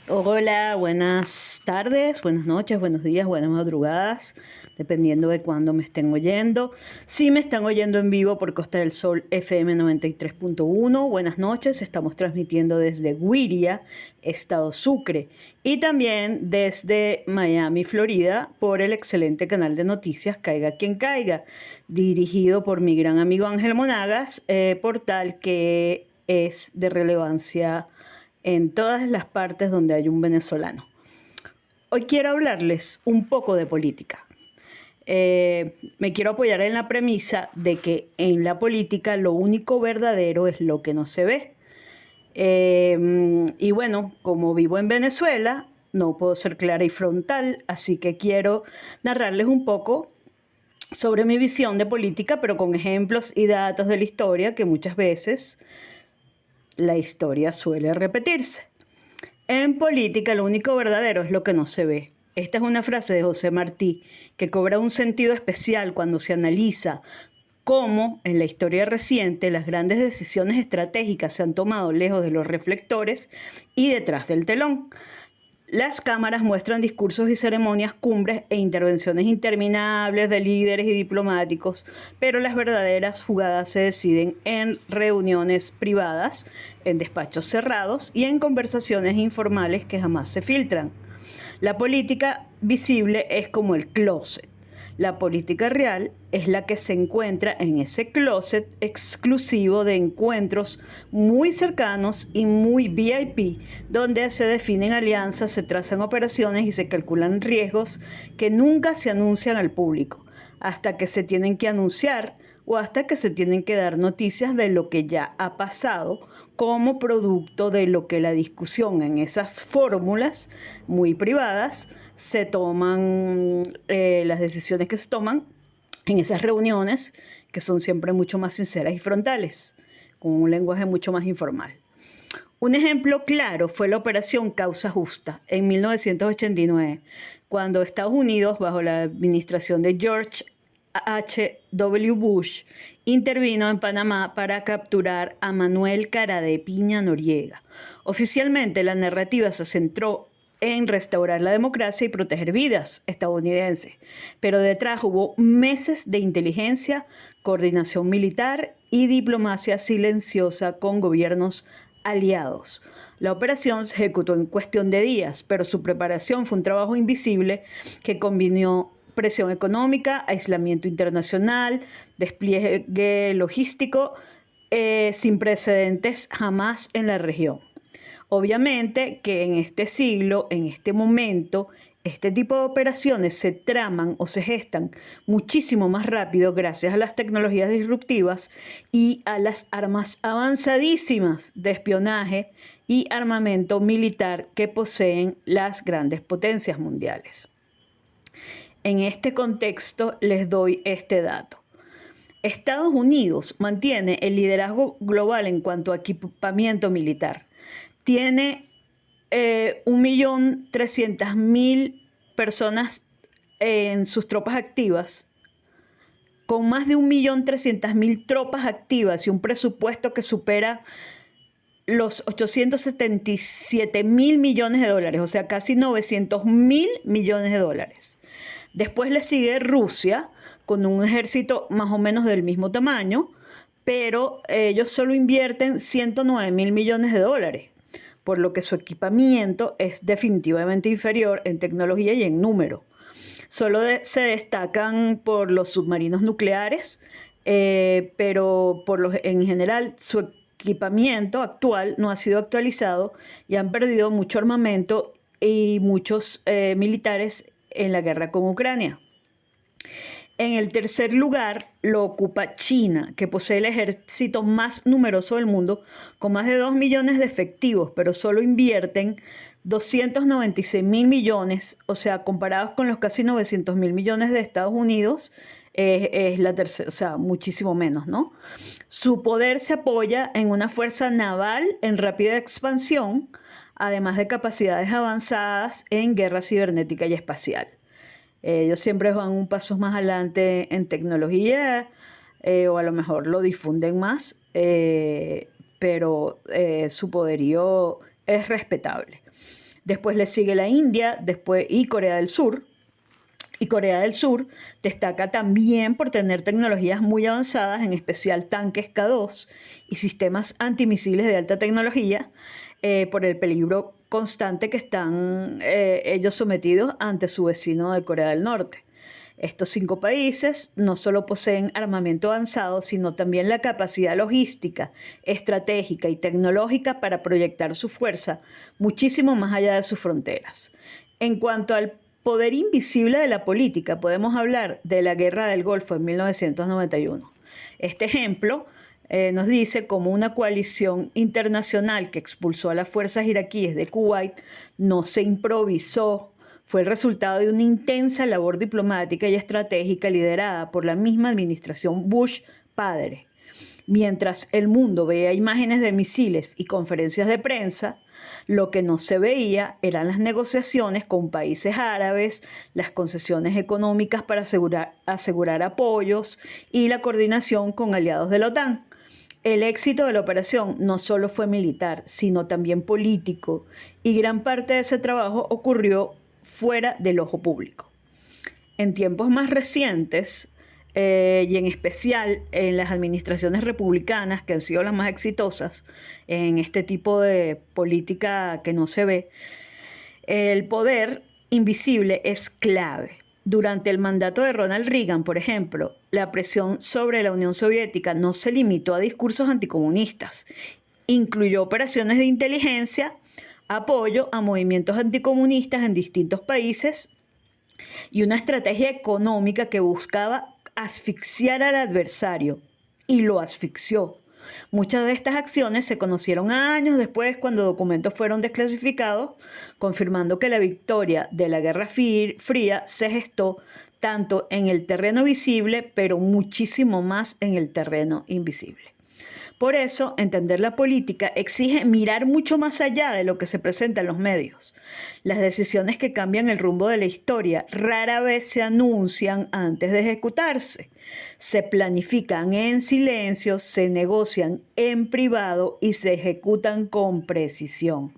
Hola, buenas tardes, buenas noches, buenos días, buenas madrugadas, dependiendo de cuándo me estén oyendo. Si me están oyendo en vivo por Costa del Sol FM 93.1, buenas noches, estamos transmitiendo desde Güiria, Estado Sucre, y también desde Miami, Florida, por el excelente canal de noticias Caiga Quien Caiga, dirigido por mi gran amigo Ángel Monagas, portal que es de relevancia en todas las partes donde hay un venezolano. Hoy quiero hablarles un poco de política. Me quiero apoyar en la premisa de que en la política lo único verdadero es lo que no se ve. Y bueno, como vivo en Venezuela, no puedo ser clara y frontal, así que quiero narrarles un poco sobre mi visión de política, pero con ejemplos y datos de la historia que muchas veces la historia suele repetirse. En política lo único verdadero es lo que no se ve. Esta es una frase de José Martí que cobra un sentido especial cuando se analiza cómo en la historia reciente las grandes decisiones estratégicas se han tomado lejos de los reflectores y detrás del telón. Las cámaras muestran discursos y ceremonias, cumbres e intervenciones interminables de líderes y diplomáticos, pero las verdaderas jugadas se deciden en reuniones privadas, en despachos cerrados y en conversaciones informales que jamás se filtran. La política visible es como el closet. La política real es la que se encuentra en ese closet exclusivo de encuentros muy cercanos y muy VIP, donde se definen alianzas, se trazan operaciones y se calculan riesgos que nunca se anuncian al público, hasta que se tienen que anunciar o hasta que se tienen que dar noticias de lo que ya ha pasado como producto de lo que la discusión en esas fórmulas muy privadas se toman, las decisiones que se toman en esas reuniones que son siempre mucho más sinceras y frontales, con un lenguaje mucho más informal. Un ejemplo claro fue la Operación Causa Justa en 1989, cuando Estados Unidos, bajo la administración de George H.W. Bush, intervino en Panamá para capturar a Manuel Cara de Piña Noriega. Oficialmente, la narrativa se centró en restaurar la democracia y proteger vidas estadounidenses, pero detrás hubo meses de inteligencia, coordinación militar y diplomacia silenciosa con gobiernos aliados. La operación se ejecutó en cuestión de días, pero su preparación fue un trabajo invisible que combinó presión económica, aislamiento internacional, despliegue logístico sin precedentes jamás en la región. Obviamente que en este siglo, en este momento, este tipo de operaciones se traman o se gestan muchísimo más rápido gracias a las tecnologías disruptivas y a las armas avanzadísimas de espionaje y armamento militar que poseen las grandes potencias mundiales. En este contexto les doy este dato. Estados Unidos mantiene el liderazgo global en cuanto a equipamiento militar. Tiene 1.300.000 personas en sus tropas activas, con más de 1.300.000 tropas activas y un presupuesto que supera los 877.000 millones de dólares, o sea, casi 900.000 millones de dólares. Después le sigue Rusia, con un ejército más o menos del mismo tamaño, pero ellos solo invierten 109.000 millones de dólares, por lo que su equipamiento es definitivamente inferior en tecnología y en número. Solo se destacan por los submarinos nucleares, pero en general su equipamiento actual no ha sido actualizado y han perdido mucho armamento y muchos militares en la guerra con Ucrania. En el tercer lugar lo ocupa China, que posee el ejército más numeroso del mundo, con más de 2 millones de efectivos, pero solo invierten 296.000 millones, o sea, comparados con los casi 900.000 millones de Estados Unidos, es la tercera, o sea, muchísimo menos, ¿no? Su poder se apoya en una fuerza naval en rápida expansión, además de capacidades avanzadas en guerra cibernética y espacial. Ellos siempre van un paso más adelante en tecnología, o a lo mejor lo difunden más, pero su poderío es respetable. Después le sigue la India, y Corea del Sur. Y Corea del Sur destaca también por tener tecnologías muy avanzadas, en especial tanques K2 y sistemas antimisiles de alta tecnología, por el peligro constante que están ellos sometidos ante su vecino de Corea del Norte. Estos 5 países no solo poseen armamento avanzado, sino también la capacidad logística, estratégica y tecnológica para proyectar su fuerza muchísimo más allá de sus fronteras. En cuanto al poder invisible de la política, podemos hablar de la Guerra del Golfo en 1991. Este ejemplo nos dice cómo una coalición internacional que expulsó a las fuerzas iraquíes de Kuwait no se improvisó, fue el resultado de una intensa labor diplomática y estratégica liderada por la misma administración Bush padre. Mientras el mundo veía imágenes de misiles y conferencias de prensa, lo que no se veía eran las negociaciones con países árabes, las concesiones económicas para asegurar apoyos y la coordinación con aliados de la OTAN. El éxito de la operación no solo fue militar, sino también político, y gran parte de ese trabajo ocurrió fuera del ojo público. En tiempos más recientes, y en especial en las administraciones republicanas, que han sido las más exitosas en este tipo de política que no se ve, el poder invisible es clave. Durante el mandato de Ronald Reagan, por ejemplo, la presión sobre la Unión Soviética no se limitó a discursos anticomunistas. Incluyó operaciones de inteligencia, apoyo a movimientos anticomunistas en distintos países y una estrategia económica que buscaba asfixiar al adversario, y lo asfixió. Muchas de estas acciones se conocieron años después, cuando documentos fueron desclasificados, confirmando que la victoria de la Guerra Fría se gestó tanto en el terreno visible, pero muchísimo más en el terreno invisible. Por eso, entender la política exige mirar mucho más allá de lo que se presenta en los medios. Las decisiones que cambian el rumbo de la historia rara vez se anuncian antes de ejecutarse. Se planifican en silencio, se negocian en privado y se ejecutan con precisión.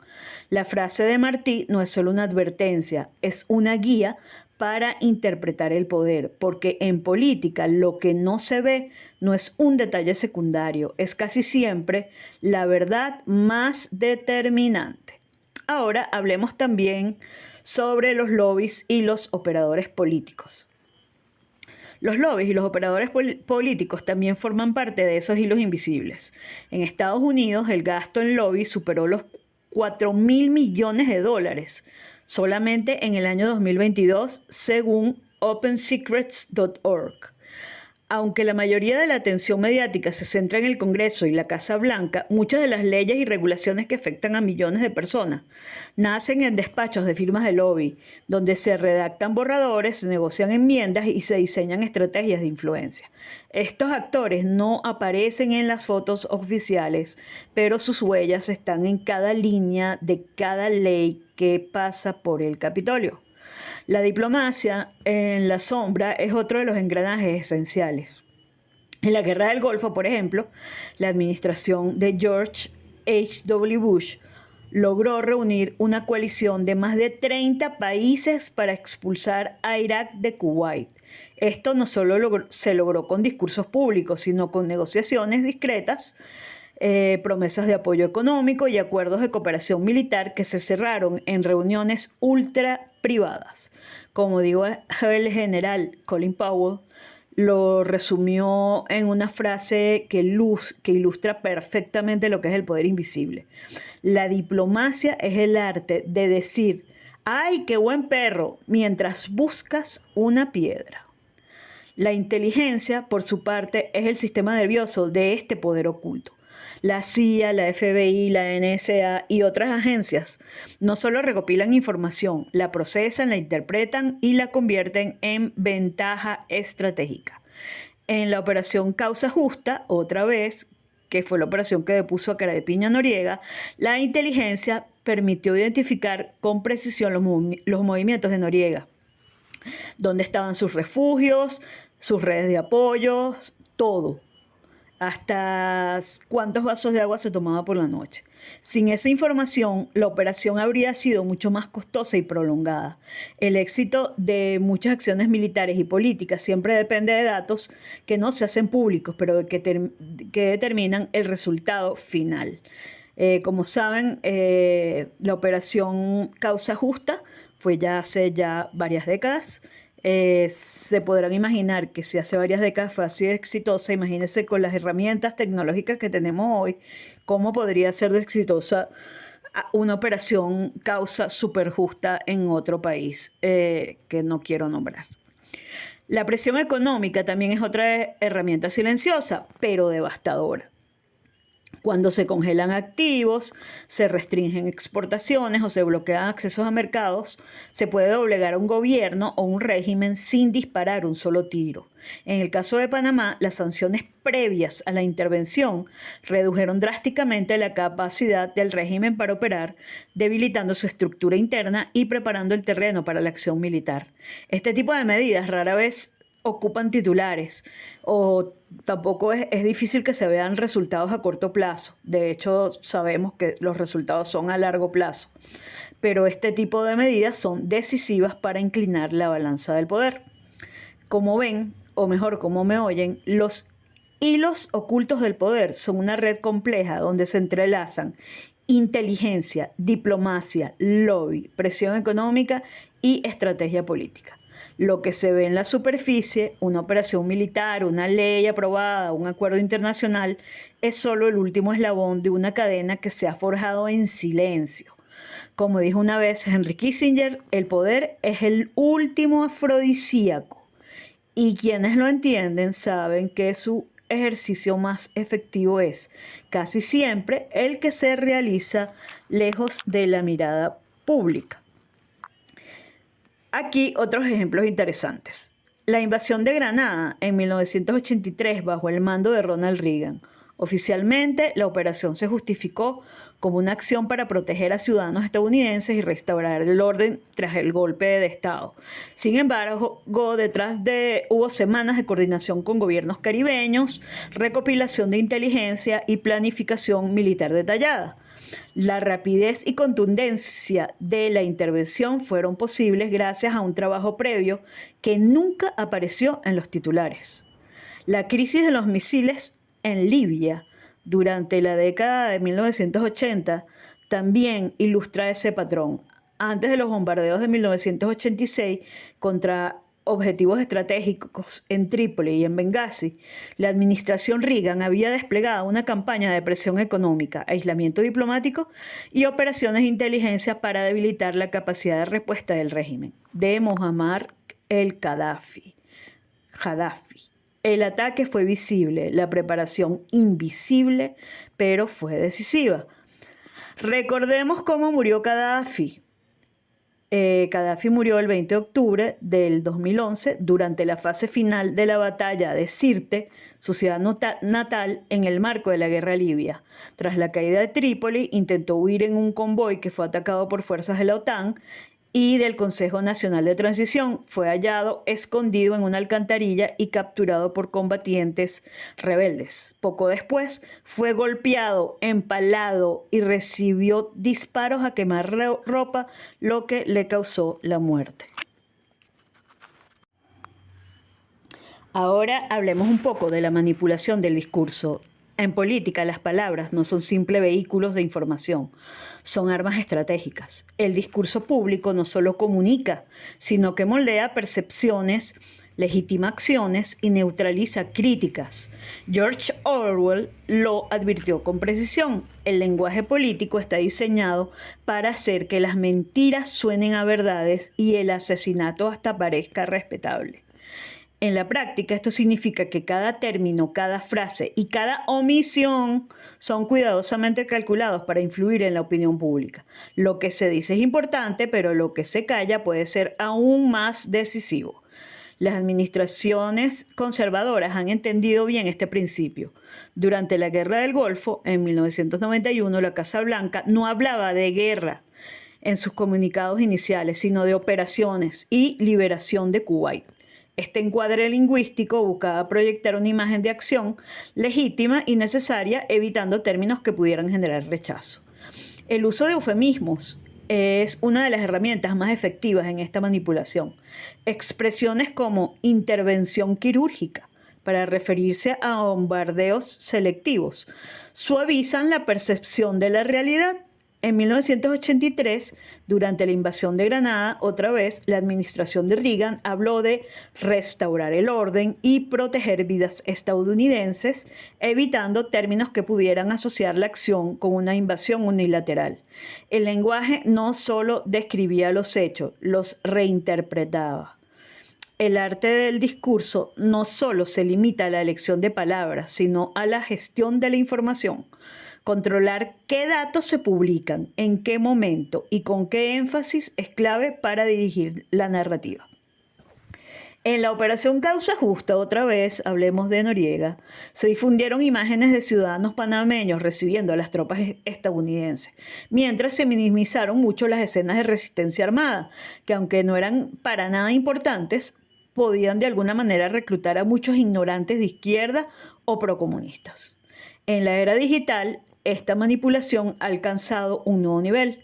La frase de Martí no es solo una advertencia, es una guía para interpretar el poder, porque en política lo que no se ve no es un detalle secundario, es casi siempre la verdad más determinante. Ahora hablemos también sobre los lobbies y los operadores políticos. Los lobbies y los operadores políticos también forman parte de esos hilos invisibles. En Estados Unidos, el gasto en lobby superó los $4.000 millones solamente en el año 2022, según OpenSecrets.org. Aunque la mayoría de la atención mediática se centra en el Congreso y la Casa Blanca, muchas de las leyes y regulaciones que afectan a millones de personas nacen en despachos de firmas de lobby, donde se redactan borradores, se negocian enmiendas y se diseñan estrategias de influencia. Estos actores no aparecen en las fotos oficiales, pero sus huellas están en cada línea de cada ley que pasa por el Capitolio. La diplomacia en la sombra es otro de los engranajes esenciales. En la Guerra del Golfo, por ejemplo, la administración de George H.W. Bush logró reunir una coalición de más de 30 países para expulsar a Irak de Kuwait. Esto no solo se logró con discursos públicos, sino con negociaciones discretas, promesas de apoyo económico y acuerdos de cooperación militar que se cerraron en reuniones ultra privadas. Como digo, el general Colin Powell lo resumió en una frase que ilustra perfectamente lo que es el poder invisible. La diplomacia es el arte de decir, ¡ay, qué buen perro!, mientras buscas una piedra. La inteligencia, por su parte, es el sistema nervioso de este poder oculto. La CIA, la FBI, la NSA y otras agencias no solo recopilan información, la procesan, la interpretan y la convierten en ventaja estratégica. En la operación Causa Justa, otra vez, que fue la operación que depuso a cara de piña a Noriega, la inteligencia permitió identificar con precisión los movimientos de Noriega, dónde estaban sus refugios, sus redes de apoyo, todo. hasta cuántos vasos de agua se tomaba por la noche. Sin esa información, la operación habría sido mucho más costosa y prolongada. El éxito de muchas acciones militares y políticas siempre depende de datos que no se hacen públicos, pero que determinan el resultado final. Como saben, la operación Causa Justa fue ya hace varias décadas. Se podrán imaginar que si hace varias décadas fue así de exitosa, imagínense con las herramientas tecnológicas que tenemos hoy, cómo podría ser de exitosa una operación Causa súper justa en otro país que no quiero nombrar. La presión económica también es otra herramienta silenciosa, pero devastadora. Cuando se congelan activos, se restringen exportaciones o se bloquean accesos a mercados, se puede doblegar a un gobierno o un régimen sin disparar un solo tiro. En el caso de Panamá, las sanciones previas a la intervención redujeron drásticamente la capacidad del régimen para operar, debilitando su estructura interna y preparando el terreno para la acción militar. Este tipo de medidas rara vez ocupan titulares o tampoco es difícil que se vean resultados a corto plazo. De hecho, sabemos que los resultados son a largo plazo. Pero este tipo de medidas son decisivas para inclinar la balanza del poder. Como ven, o mejor, como me oyen, los hilos ocultos del poder son una red compleja donde se entrelazan inteligencia, diplomacia, lobby, presión económica y estrategia política. Lo que se ve en la superficie, una operación militar, una ley aprobada, un acuerdo internacional, es solo el último eslabón de una cadena que se ha forjado en silencio. Como dijo una vez Henry Kissinger, el poder es el último afrodisíaco. Y quienes lo entienden saben que su ejercicio más efectivo es casi siempre el que se realiza lejos de la mirada pública. Aquí otros ejemplos interesantes. La invasión de Granada en 1983 bajo el mando de Ronald Reagan. Oficialmente, la operación se justificó como una acción para proteger a ciudadanos estadounidenses y restaurar el orden tras el golpe de Estado. Sin embargo, hubo semanas de coordinación con gobiernos caribeños, recopilación de inteligencia y planificación militar detallada. La rapidez y contundencia de la intervención fueron posibles gracias a un trabajo previo que nunca apareció en los titulares. La crisis de los misiles en Libia durante la década de 1980 también ilustra ese patrón. Antes de los bombardeos de 1986 contra objetivos estratégicos en Trípoli y en Bengasi, la administración Reagan había desplegado una campaña de presión económica, aislamiento diplomático y operaciones de inteligencia para debilitar la capacidad de respuesta del régimen de Muammar el-Gaddafi. El ataque fue visible, la preparación invisible, pero fue decisiva. Recordemos cómo murió Gaddafi. Gaddafi murió el 20 de octubre del 2011 durante la fase final de la batalla de Sirte, su ciudad natal, en el marco de la guerra libia. Tras la caída de Trípoli, intentó huir en un convoy que fue atacado por fuerzas de la OTAN y del Consejo Nacional de Transición. Fue hallado escondido en una alcantarilla y capturado por combatientes rebeldes. Poco después fue golpeado, empalado y recibió disparos a quemarropa, lo que le causó la muerte. Ahora hablemos un poco de la manipulación del discurso. En política, las palabras no son simples vehículos de información, son armas estratégicas. El discurso público no solo comunica, sino que moldea percepciones, legitima acciones y neutraliza críticas. George Orwell lo advirtió con precisión. El lenguaje político está diseñado para hacer que las mentiras suenen a verdades y el asesinato hasta parezca respetable. En la práctica, esto significa que cada término, cada frase y cada omisión son cuidadosamente calculados para influir en la opinión pública. Lo que se dice es importante, pero lo que se calla puede ser aún más decisivo. Las administraciones conservadoras han entendido bien este principio. Durante la Guerra del Golfo, en 1991, la Casa Blanca no hablaba de guerra en sus comunicados iniciales, sino de operaciones y liberación de Kuwait. Este encuadre lingüístico buscaba proyectar una imagen de acción legítima y necesaria, evitando términos que pudieran generar rechazo. El uso de eufemismos es una de las herramientas más efectivas en esta manipulación. Expresiones como intervención quirúrgica, para referirse a bombardeos selectivos, suavizan la percepción de la realidad. En 1983, durante la invasión de Granada, otra vez, la administración de Reagan habló de restaurar el orden y proteger vidas estadounidenses, evitando términos que pudieran asociar la acción con una invasión unilateral. El lenguaje no solo describía los hechos, los reinterpretaba. El arte del discurso no solo se limita a la elección de palabras, sino a la gestión de la información. Controlar qué datos se publican, en qué momento y con qué énfasis es clave para dirigir la narrativa. En la operación Causa Justa, otra vez, hablemos de Noriega, se difundieron imágenes de ciudadanos panameños recibiendo a las tropas estadounidenses, mientras se minimizaron mucho las escenas de resistencia armada, que aunque no eran para nada importantes, podían de alguna manera reclutar a muchos ignorantes de izquierda o procomunistas. En la era digital, esta manipulación ha alcanzado un nuevo nivel.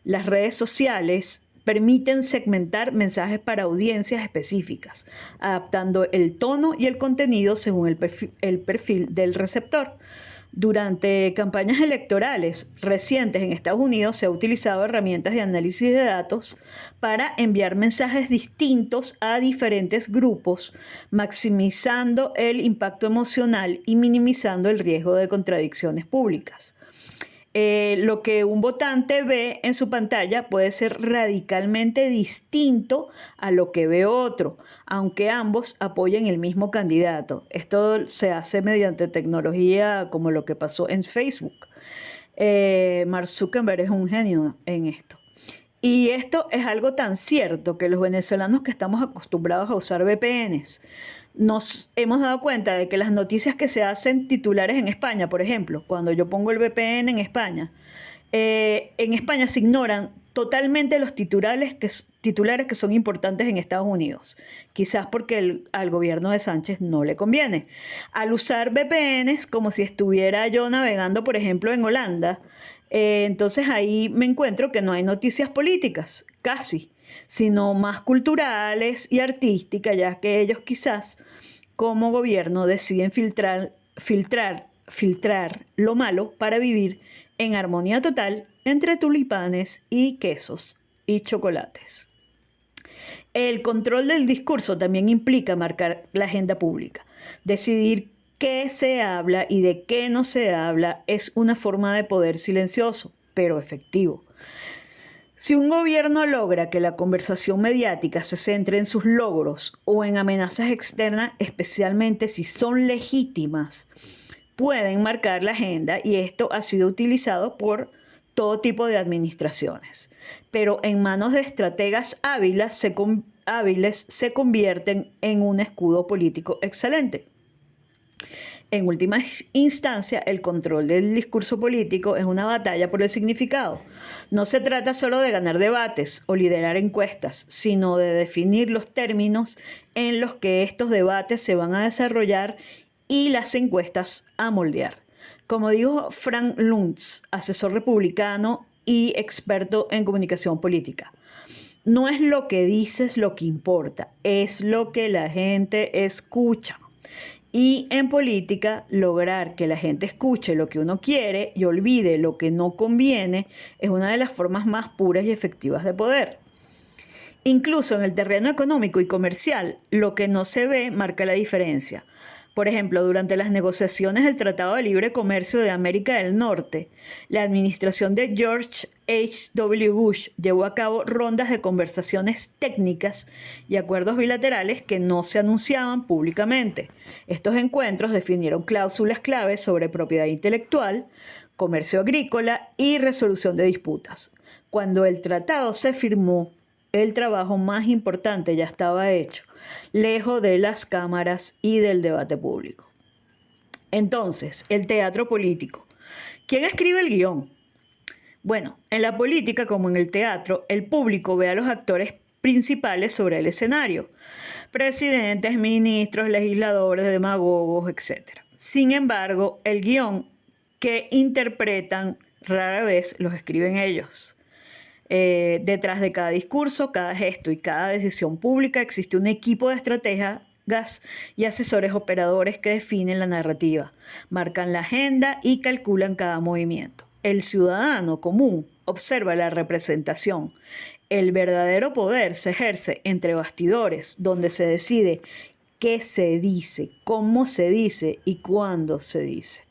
Las redes sociales permiten segmentar mensajes para audiencias específicas, adaptando el tono y el contenido según el perfil del receptor. Durante campañas electorales recientes en Estados Unidos se ha utilizado herramientas de análisis de datos para enviar mensajes distintos a diferentes grupos, maximizando el impacto emocional y minimizando el riesgo de contradicciones públicas. Lo que un votante ve en su pantalla puede ser radicalmente distinto a lo que ve otro, aunque ambos apoyen el mismo candidato. Esto se hace mediante tecnología como lo que pasó en Facebook. Mark Zuckerberg es un genio en esto. Y esto es algo tan cierto que los venezolanos que estamos acostumbrados a usar VPNs nos hemos dado cuenta de que las noticias que se hacen titulares en España, por ejemplo, cuando yo pongo el VPN en España se ignoran totalmente los titulares que son importantes en Estados Unidos, quizás porque al gobierno de Sánchez no le conviene. Al usar VPNs como si estuviera yo navegando, por ejemplo, en Holanda, entonces ahí me encuentro que no hay noticias políticas, casi, sino más culturales y artísticas, ya que ellos quizás como gobierno deciden filtrar lo malo para vivir en armonía total entre tulipanes y quesos y chocolates. El control del discurso también implica marcar la agenda pública. Decidir qué se habla y de qué no se habla es una forma de poder silencioso, pero efectivo. Si un gobierno logra que la conversación mediática se centre en sus logros o en amenazas externas, especialmente si son legítimas, pueden marcar la agenda, y esto ha sido utilizado por todo tipo de administraciones. Pero en manos de estrategas hábiles se convierten en un escudo político excelente. En última instancia, el control del discurso político es una batalla por el significado. No se trata solo de ganar debates o liderar encuestas, sino de definir los términos en los que estos debates se van a desarrollar y las encuestas a moldear. Como dijo Frank Luntz, asesor republicano y experto en comunicación política, no es lo que dices lo que importa, es lo que la gente escucha. Y en política, lograr que la gente escuche lo que uno quiere y olvide lo que no conviene es una de las formas más puras y efectivas de poder. Incluso en el terreno económico y comercial, lo que no se ve marca la diferencia. Por ejemplo, durante las negociaciones del Tratado de Libre Comercio de América del Norte, la administración de George H.W. Bush llevó a cabo rondas de conversaciones técnicas y acuerdos bilaterales que no se anunciaban públicamente. Estos encuentros definieron cláusulas claves sobre propiedad intelectual, comercio agrícola y resolución de disputas. Cuando el tratado se firmó, el trabajo más importante ya estaba hecho, lejos de las cámaras y del debate público. Entonces, el teatro político. ¿Quién escribe el guión? Bueno, en la política como en el teatro, el público ve a los actores principales sobre el escenario, presidentes, ministros, legisladores, demagogos, etc. Sin embargo, el guión que interpretan rara vez los escriben ellos. Detrás de cada discurso, cada gesto y cada decisión pública existe un equipo de estrategas y asesores operadores que definen la narrativa, marcan la agenda y calculan cada movimiento. El ciudadano común observa la representación. El verdadero poder se ejerce entre bastidores, donde se decide qué se dice, cómo se dice y cuándo se dice.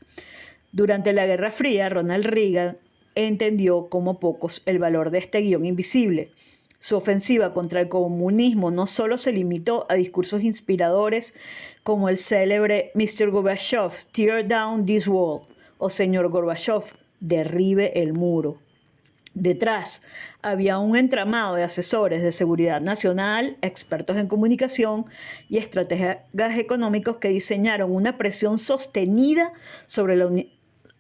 Durante la Guerra Fría, Ronald Reagan entendió como pocos el valor de este guión invisible. Su ofensiva contra el comunismo no solo se limitó a discursos inspiradores como el célebre Mr. Gorbachev, tear down this wall, o Señor Gorbachev, derribe el muro. Detrás había un entramado de asesores de seguridad nacional, expertos en comunicación y estrategas económicos que diseñaron una presión sostenida sobre la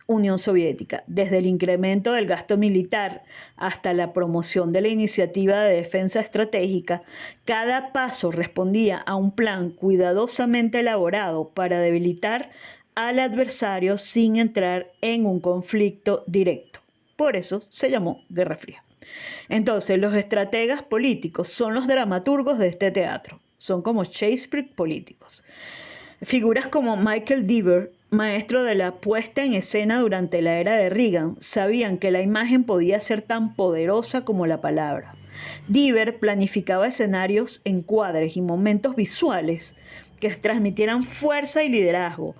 Unión Soviética, desde el incremento del gasto militar hasta la promoción de la iniciativa de defensa estratégica. Cada paso respondía a un plan cuidadosamente elaborado para debilitar al adversario sin entrar en un conflicto directo. Por eso se llamó Guerra Fría. Entonces, los estrategas políticos son los dramaturgos de este teatro. Son como Shakespeare políticos. Figuras como Michael Deaver, maestro de la puesta en escena durante la era de Reagan, sabían que la imagen podía ser tan poderosa como la palabra. Deaver planificaba escenarios, encuadres y momentos visuales que transmitieran fuerza y liderazgo.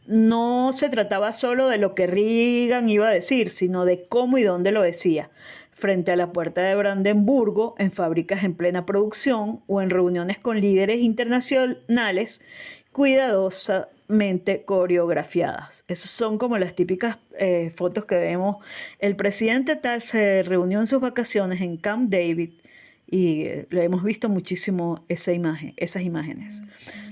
No se trataba solo de lo que Reagan iba a decir, sino de cómo y dónde lo decía. Frente a la puerta de Brandenburgo, en fábricas en plena producción o en reuniones con líderes internacionales cuidadosamente coreografiadas. Esas son como las típicas fotos que vemos. El presidente tal se reunió en sus vacaciones en Camp David y le hemos visto muchísimo esas imágenes.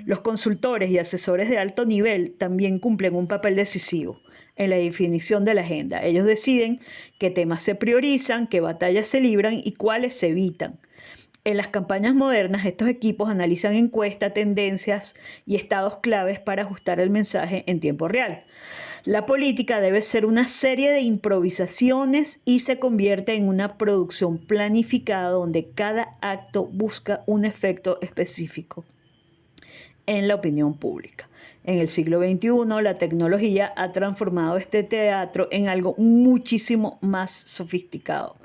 Los consultores y asesores de alto nivel también cumplen un papel decisivo en la definición de la agenda. Ellos deciden qué temas se priorizan, qué batallas se libran y cuáles se evitan. En las campañas modernas, estos equipos analizan encuestas, tendencias y estados claves para ajustar el mensaje en tiempo real. La política debe ser una serie de improvisaciones y se convierte en una producción planificada donde cada acto busca un efecto específico en la opinión pública. En el siglo XXI, la tecnología ha transformado este teatro en algo muchísimo más sofisticado.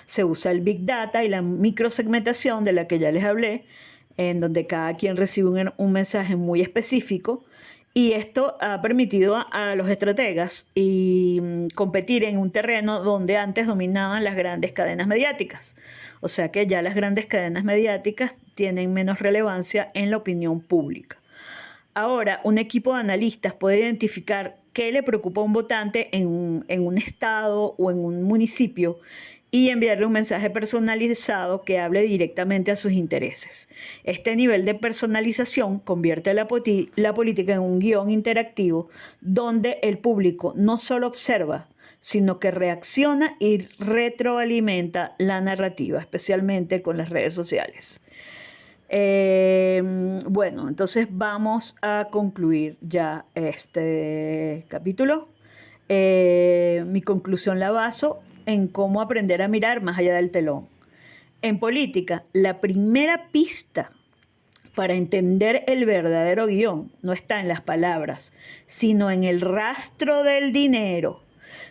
Se usa el Big Data y la microsegmentación de la que ya les hablé, en donde cada quien recibe un mensaje muy específico, y esto ha permitido a los estrategas competir en un terreno donde antes dominaban las grandes cadenas mediáticas. O sea que ya las grandes cadenas mediáticas tienen menos relevancia en la opinión pública. Ahora, un equipo de analistas puede identificar qué le preocupa a un votante en un estado o en un municipio y enviarle un mensaje personalizado que hable directamente a sus intereses. Este nivel de personalización convierte la política en un guión interactivo donde el público no solo observa, sino que reacciona y retroalimenta la narrativa, especialmente con las redes sociales. Bueno, entonces vamos a concluir ya este capítulo. Mi conclusión la baso en cómo aprender a mirar más allá del telón. En política, la primera pista para entender el verdadero guión no está en las palabras, sino en el rastro del dinero.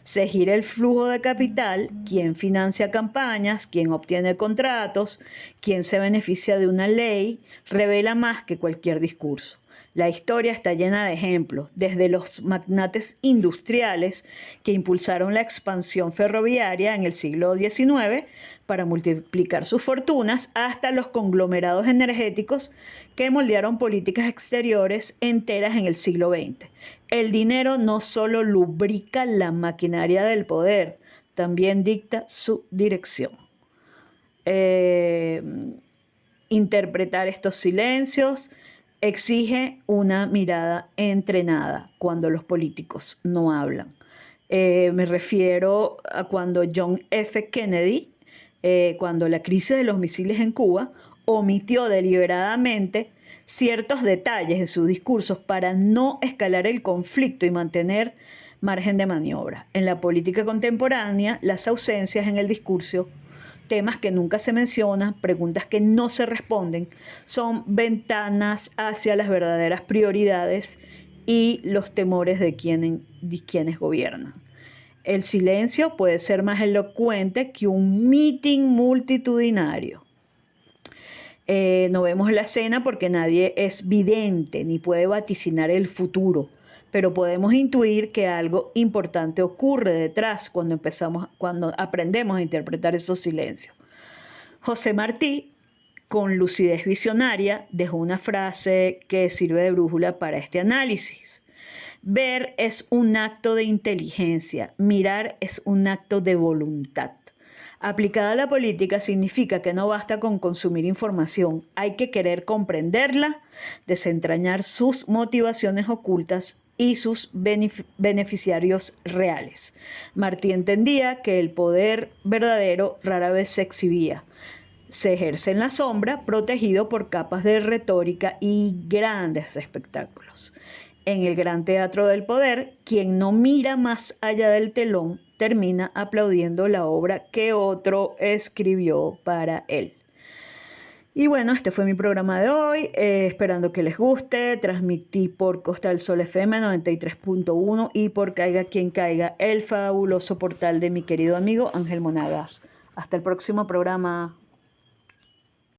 Se gira el flujo de capital, quién financia campañas, quién obtiene contratos, quién se beneficia de una ley, revela más que cualquier discurso. La historia está llena de ejemplos, desde los magnates industriales que impulsaron la expansión ferroviaria en el siglo XIX para multiplicar sus fortunas, hasta los conglomerados energéticos que moldearon políticas exteriores enteras en el siglo XX. El dinero no solo lubrica la maquinaria del poder, también dicta su dirección. Interpretar estos silencios exige una mirada entrenada cuando los políticos no hablan. Me refiero a cuando John F. Kennedy, cuando la crisis de los misiles en Cuba, omitió deliberadamente ciertos detalles de sus discursos para no escalar el conflicto y mantener margen de maniobra. En la política contemporánea, las ausencias en el discurso, temas que nunca se mencionan, preguntas que no se responden, son ventanas hacia las verdaderas prioridades y los temores de quienes gobiernan. El silencio puede ser más elocuente que un mitin multitudinario. No vemos la escena porque nadie es vidente ni puede vaticinar el futuro, pero podemos intuir que algo importante ocurre detrás cuando aprendemos a interpretar esos silencios. José Martí, con lucidez visionaria, dejó una frase que sirve de brújula para este análisis. Ver es un acto de inteligencia, mirar es un acto de voluntad. Aplicada a la política significa que no basta con consumir información, hay que querer comprenderla, desentrañar sus motivaciones ocultas y sus beneficiarios reales. Martí entendía que el poder verdadero rara vez se exhibía. Se ejerce en la sombra, protegido por capas de retórica y grandes espectáculos. En el gran teatro del poder, quien no mira más allá del telón termina aplaudiendo la obra que otro escribió para él. Y bueno, este fue mi programa de hoy, esperando que les guste. Transmití por Costa del Sol FM 93.1 y por Caiga Quien Caiga, el fabuloso portal de mi querido amigo Ángel Monagas. Hasta el próximo programa.